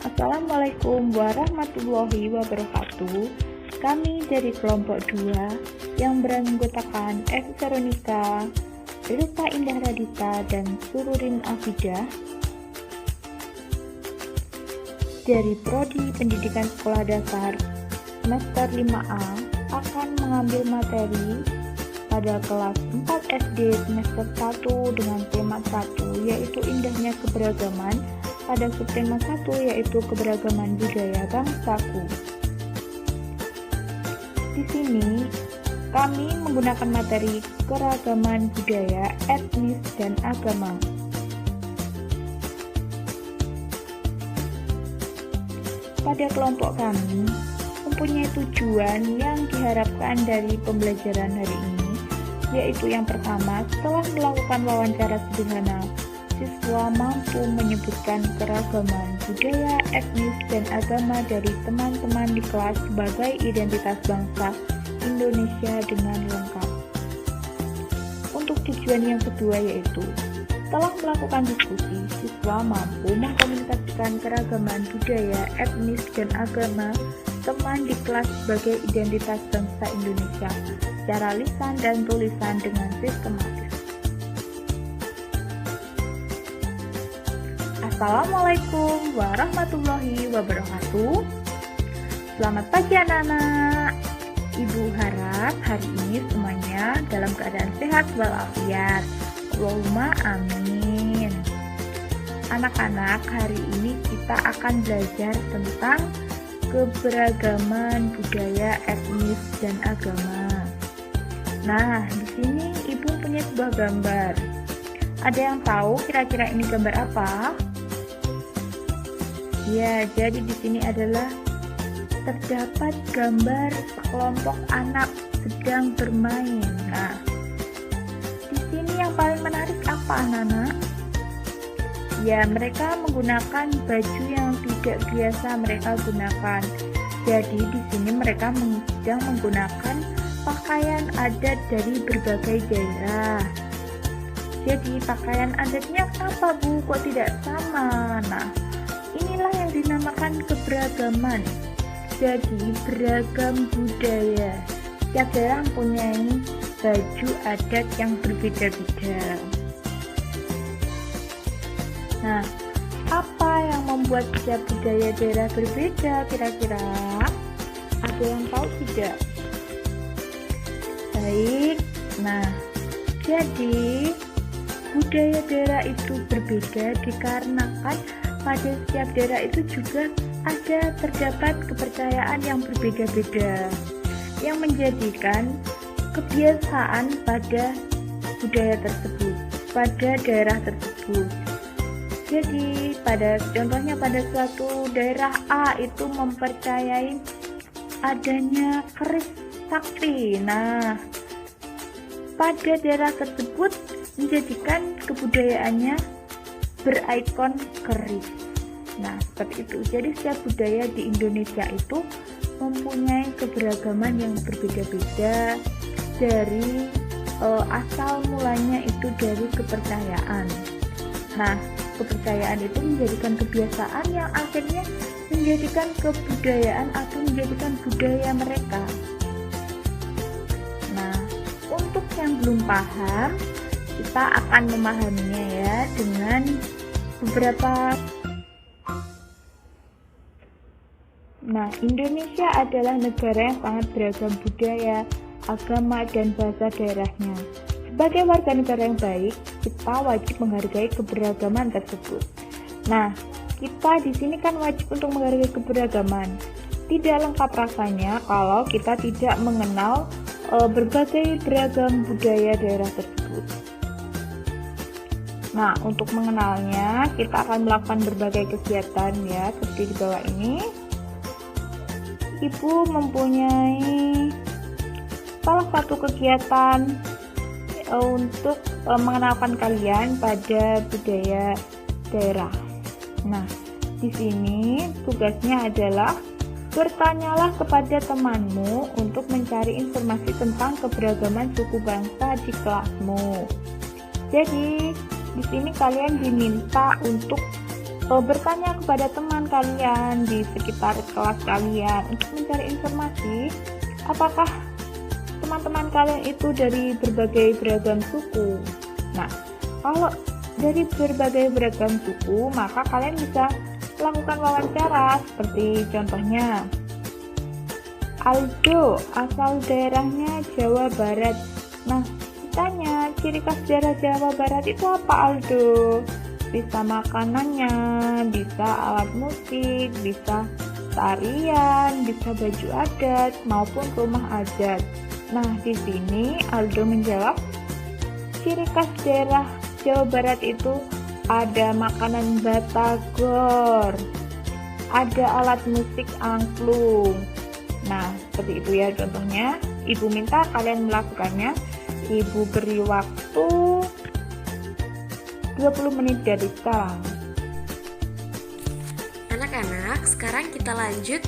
Assalamualaikum warahmatullahi wabarakatuh. Kami dari kelompok 2 yang beranggotakan Evi Veronica, Rita Indah Radita, dan Sururin Afidah dari Prodi Pendidikan Sekolah Dasar semester 5A akan mengambil materi pada kelas 4 SD semester 1 dengan tema 1 yaitu indahnya keberagaman, pada subtema 1 yaitu keberagaman budaya bangsaku. Di sini kami menggunakan materi keragaman budaya, etnis, dan agama. Pada kelompok kami mempunyai tujuan yang diharapkan dari pembelajaran hari ini, yaitu yang pertama, setelah melakukan wawancara sederhana, siswa mampu menyebutkan keragaman budaya, etnis, dan agama dari teman-teman di kelas sebagai identitas bangsa Indonesia dengan lengkap. Untuk tujuan yang kedua yaitu, setelah melakukan diskusi, siswa mampu mengkomunikasikan keragaman budaya, etnis, dan agama teman di kelas sebagai identitas bangsa Indonesia secara lisan dan tulisan dengan sistematis. Assalamualaikum warahmatullahi wabarakatuh. Selamat pagi anak-anak. Ibu harap hari ini semuanya dalam keadaan sehat walafiat. Allahumma amin. Anak-anak, hari ini kita akan belajar tentang keberagaman budaya, etnis, dan agama. Nah, di sini Ibu punya sebuah gambar. Ada yang tahu kira-kira ini gambar apa? Ya, jadi di sini adalah terdapat gambar sekelompok anak sedang bermain. Nah, di sini yang paling menarik apa anak-anak? Ya, mereka menggunakan baju yang tidak biasa mereka gunakan. Jadi di sini mereka sedang menggunakan pakaian adat dari berbagai daerah. Jadi pakaian adatnya kenapa Bu? Kok tidak sama? Nah, inilah yang dinamakan keberagaman. Jadi beragam budaya. Setiap daerah mempunyai baju adat yang berbeda-beda. Nah, apa yang membuat setiap budaya daerah berbeda kira-kira? Ada yang tahu tidak? Baik, nah jadi budaya daerah itu berbeda dikarenakan pada setiap daerah itu juga terdapat kepercayaan yang berbeda-beda yang menjadikan kebiasaan pada budaya tersebut, pada daerah tersebut. Jadi contohnya pada suatu daerah A itu mempercayai adanya keris sakti. Nah, pada daerah tersebut menjadikan kebudayaannya berikon keris. Nah, seperti itu. Jadi setiap budaya di Indonesia itu mempunyai keberagaman yang berbeda-beda dari asal mulanya itu dari kepercayaan. Nah, kepercayaan itu menjadikan kebiasaan yang akhirnya menjadikan kebudayaan atau menjadikan budaya mereka. Nah, untuk yang belum paham, kita akan memahaminya ya dengan beberapa. Nah, Indonesia adalah negara yang sangat beragam budaya, agama, dan bahasa daerahnya. Sebagai warga negara yang baik, kita wajib menghargai keberagaman tersebut. Nah, kita di sini kan wajib untuk menghargai keberagaman. Tidak lengkap rasanya kalau kita tidak mengenal berbagai beragam budaya daerah tersebut. Nah, untuk mengenalnya, kita akan melakukan berbagai kegiatan ya, seperti di bawah ini. Ibu mempunyai salah satu kegiatan untuk mengenalkan kalian pada budaya daerah. Nah, di sini tugasnya adalah bertanyalah kepada temanmu untuk mencari informasi tentang keberagaman suku bangsa di kelasmu. Jadi, di sini kalian diminta untuk bertanya kepada teman kalian di sekitar kelas kalian untuk mencari informasi apakah teman-teman kalian itu dari berbagai beragam suku. Nah, kalau dari berbagai beragam suku, maka kalian bisa melakukan wawancara seperti contohnya Aldo asal daerahnya Jawa Barat. Nah, ditanya ciri khas daerah Jawa Barat itu apa Aldo? Bisa makanannya, bisa alat musik, bisa tarian, bisa baju adat maupun rumah adat. Nah, di sini Aldo menjawab, ciri khas daerah Jawa Barat itu ada makanan batagor, ada alat musik angklung. Nah, seperti itu ya contohnya. Ibu minta kalian melakukannya. Ibu beri waktu 20 menit dari sekarang. Anak-anak, sekarang kita lanjut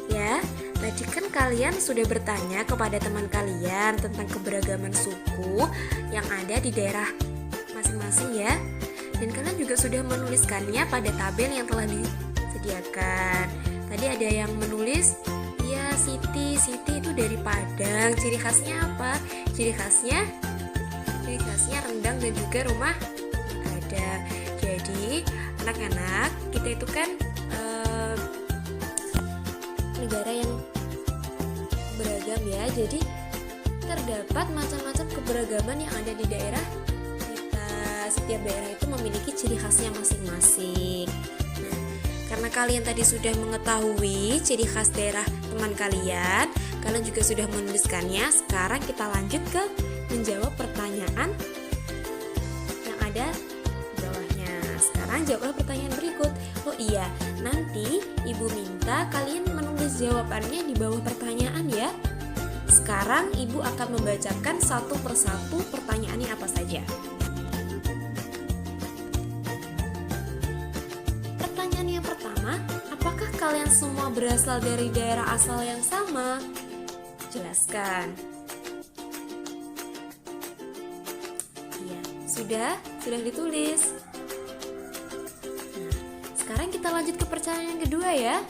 ya. Tadi kan kalian sudah bertanya kepada teman kalian tentang keberagaman suku yang ada di daerah masing-masing ya. Dan kalian juga sudah menuliskannya pada tabel yang telah disediakan. Tadi ada yang menulis, ya Siti itu dari Padang. Ciri khasnya apa? Ciri khasnya rendang dan juga rumah ada. Jadi anak-anak, kita itu kan negara yang beragam ya. Jadi terdapat macam-macam keberagaman yang ada di daerah kita. Setiap daerah itu memiliki ciri khasnya masing-masing. Nah, karena kalian tadi sudah mengetahui ciri khas daerah teman kalian juga sudah menuliskannya. Sekarang kita lanjut ke menjawab pertanyaan yang ada di bawahnya. Sekarang jawablah pertanyaan berikut. Oh iya, nanti Ibu minta kalian menulis jawabannya di bawah pertanyaan ya. Sekarang Ibu akan membacakan satu persatu pertanyaannya apa saja. Pertanyaan yang pertama, apakah kalian semua berasal dari daerah asal yang sama? Jelaskan. Iya, sudah ditulis. Nah, sekarang kita lanjut ke pertanyaan yang kedua ya.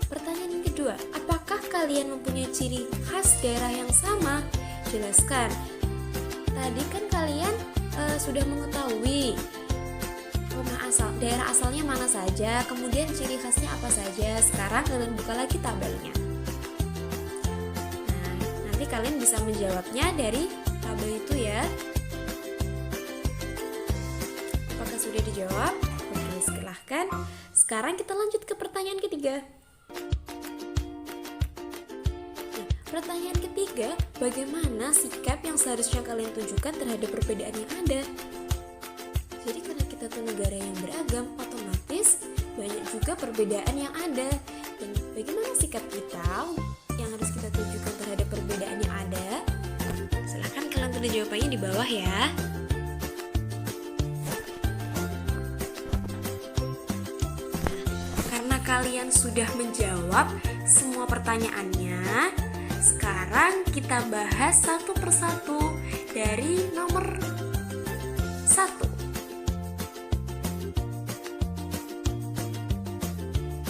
Pertanyaan yang kedua, apakah kalian mempunyai ciri khas daerah yang sama? Jelaskan. Tadi kan kalian sudah mengetahui daerah asalnya mana saja, kemudian ciri khasnya apa saja. Sekarang kalian buka lagi tabelnya. Nah, nanti kalian bisa menjawabnya dari tabel itu ya. Apakah sudah dijawab? Oke, silahkan. Sekarang kita lanjut ke pertanyaan ketiga. Pertanyaan ketiga, bagaimana sikap yang seharusnya kalian tunjukkan terhadap perbedaan yang ada? Jadi karena kita tuh negara yang beragam, otomatis banyak juga perbedaan yang ada. Dan bagaimana sikap kita yang harus kita tunjukkan terhadap perbedaan yang ada? Silahkan kalian tulis jawabannya di bawah ya. Karena kalian sudah menjawab semua pertanyaannya, sekarang kita bahas satu persatu dari nomor 1.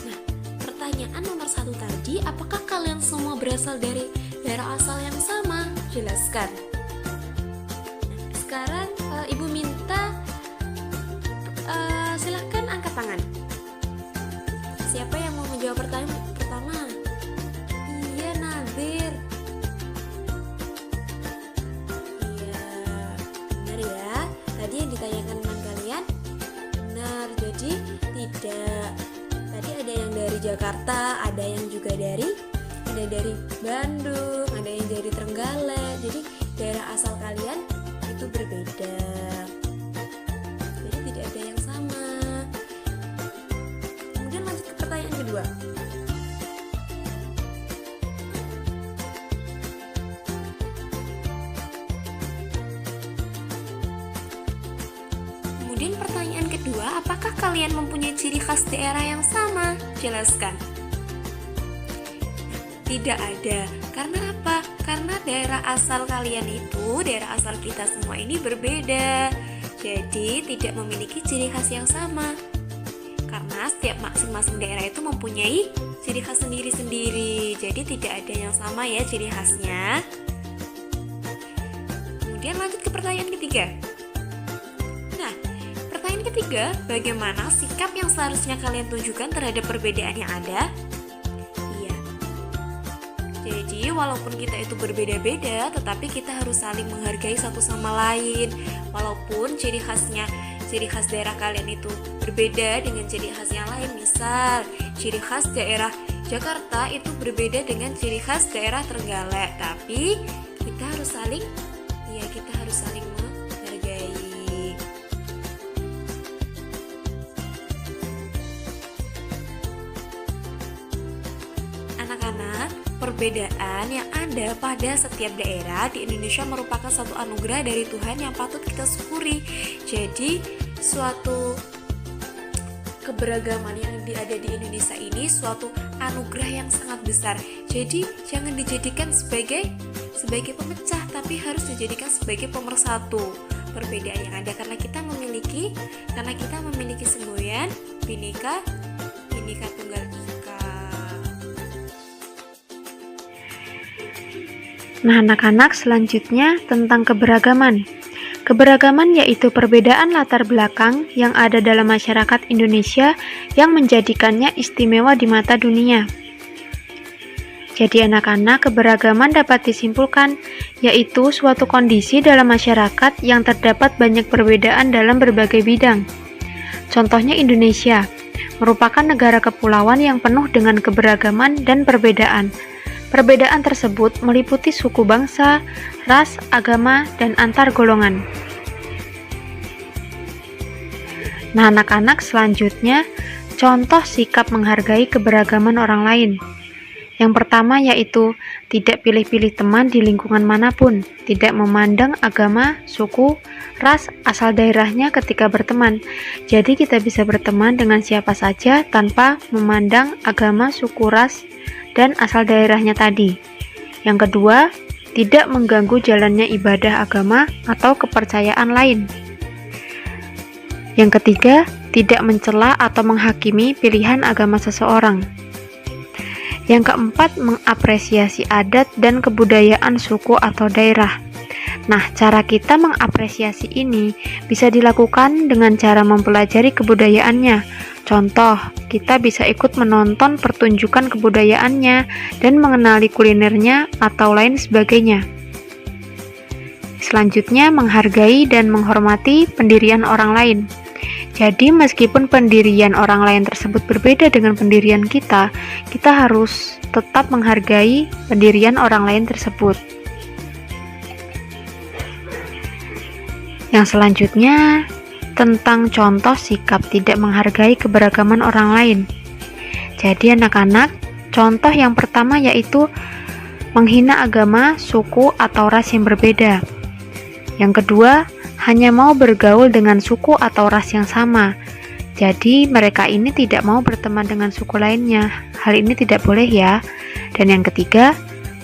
Nah, pertanyaan nomor 1 tadi, apakah kalian semua berasal dari daerah asal yang sama? Jelaskan. Nah, sekarang Ibu minta silahkan angkat tangan. Siapa yang mau menjawab pertanyaan pertama? Iya, Nadir. Iya, benar ya. Tadi yang ditanyakan teman kalian benar. Jadi tidak. Tadi ada yang dari Jakarta, ada yang juga dari Bandung, ada yang dari Trenggalek. Jadi daerah asal kalian itu berbeda. Jadi tidak ada yang sama. Kemudian lanjut ke pertanyaan kedua. Kemudian pertanyaan kedua, apakah kalian mempunyai ciri khas daerah yang sama? Jelaskan. Tidak ada. Karena apa? Karena daerah asal kalian itu, daerah asal kita semua ini berbeda. Jadi tidak memiliki ciri khas yang sama. Karena setiap masing-masing daerah itu mempunyai ciri khas sendiri-sendiri. Jadi tidak ada yang sama ya ciri khasnya. Kemudian lanjut ke pertanyaan ketiga. Nah, pertanyaan ketiga, bagaimana sikap yang seharusnya kalian tunjukkan terhadap perbedaan yang ada? Iya. Jadi walaupun kita itu berbeda-beda, tetapi kita harus saling menghargai satu sama lain. Walaupun ciri khas daerah kalian itu berbeda dengan ciri khas yang lain. Misal, ciri khas daerah Jakarta itu berbeda dengan ciri khas daerah Trenggalek. Tapi kita harus saling menghargai. Anak-anak, perbedaan yang ada pada setiap daerah di Indonesia merupakan satu anugerah dari Tuhan yang patut kita syukuri. Jadi, suatu keberagaman yang ada di Indonesia ini suatu anugerah yang sangat besar. Jadi, jangan dijadikan sebagai pemecah, tapi harus dijadikan sebagai pemersatu perbedaan yang ada, karena kita memiliki semboyan Bhinneka Tunggal Ika. Nah, anak-anak, selanjutnya tentang keberagaman. Keberagaman yaitu perbedaan latar belakang yang ada dalam masyarakat Indonesia yang menjadikannya istimewa di mata dunia. Jadi anak-anak, keberagaman dapat disimpulkan yaitu suatu kondisi dalam masyarakat yang terdapat banyak perbedaan dalam berbagai bidang. Contohnya Indonesia merupakan negara kepulauan yang penuh dengan keberagaman dan perbedaan. Perbedaan tersebut meliputi suku bangsa, ras, agama, dan antar golongan. Nah, anak-anak, selanjutnya contoh sikap menghargai keberagaman orang lain. Yang pertama yaitu tidak pilih-pilih teman di lingkungan manapun, tidak memandang agama, suku, ras, asal daerahnya ketika berteman. Jadi kita bisa berteman dengan siapa saja tanpa memandang agama, suku, ras, dan asal daerahnya tadi. Yang kedua, tidak mengganggu jalannya ibadah agama atau kepercayaan lain. Yang ketiga, tidak mencela atau menghakimi pilihan agama seseorang. Yang keempat, mengapresiasi adat dan kebudayaan suku atau daerah. Nah, cara kita mengapresiasi ini bisa dilakukan dengan cara mempelajari kebudayaannya. Contoh, kita bisa ikut menonton pertunjukan kebudayaannya dan mengenali kulinernya atau lain sebagainya. Selanjutnya, menghargai dan menghormati pendirian orang lain. Jadi, meskipun pendirian orang lain tersebut berbeda dengan pendirian kita harus tetap menghargai pendirian orang lain tersebut. Yang selanjutnya, tentang contoh sikap tidak menghargai keberagaman orang lain. Jadi, anak-anak, contoh yang pertama yaitu menghina agama, suku, atau ras yang berbeda. Yang kedua, hanya mau bergaul dengan suku atau ras yang sama. Jadi mereka ini tidak mau berteman dengan suku lainnya. Hal ini tidak boleh ya. Dan yang ketiga,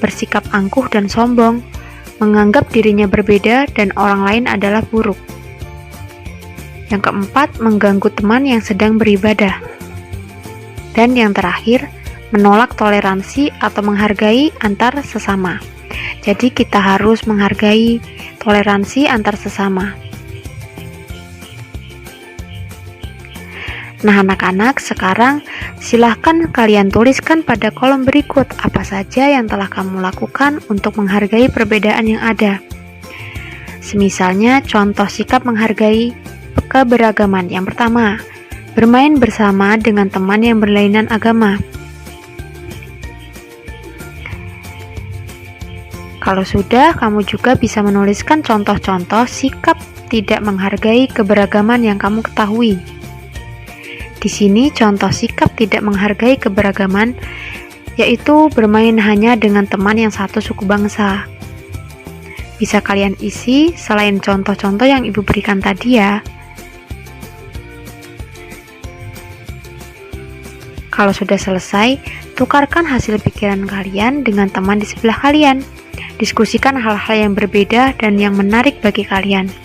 bersikap angkuh dan sombong, menganggap dirinya berbeda dan orang lain adalah buruk. Yang keempat, mengganggu teman yang sedang beribadah. Dan yang terakhir, menolak toleransi atau menghargai antar sesama. Jadi kita harus menghargai toleransi antar sesama. Nah, anak-anak, sekarang silahkan kalian tuliskan pada kolom berikut apa saja yang telah kamu lakukan untuk menghargai perbedaan yang ada. Semisalnya, contoh sikap menghargai keberagaman. Yang pertama, bermain bersama dengan teman yang berlainan agama. Kalau sudah, kamu juga bisa menuliskan contoh-contoh sikap tidak menghargai keberagaman yang kamu ketahui. Di sini contoh sikap tidak menghargai keberagaman yaitu bermain hanya dengan teman yang satu suku bangsa. Bisa kalian isi selain contoh-contoh yang Ibu berikan tadi ya. Kalau sudah selesai, tukarkan hasil pikiran kalian dengan teman di sebelah kalian. diskusikan hal-hal yang berbeda dan yang menarik bagi kalian.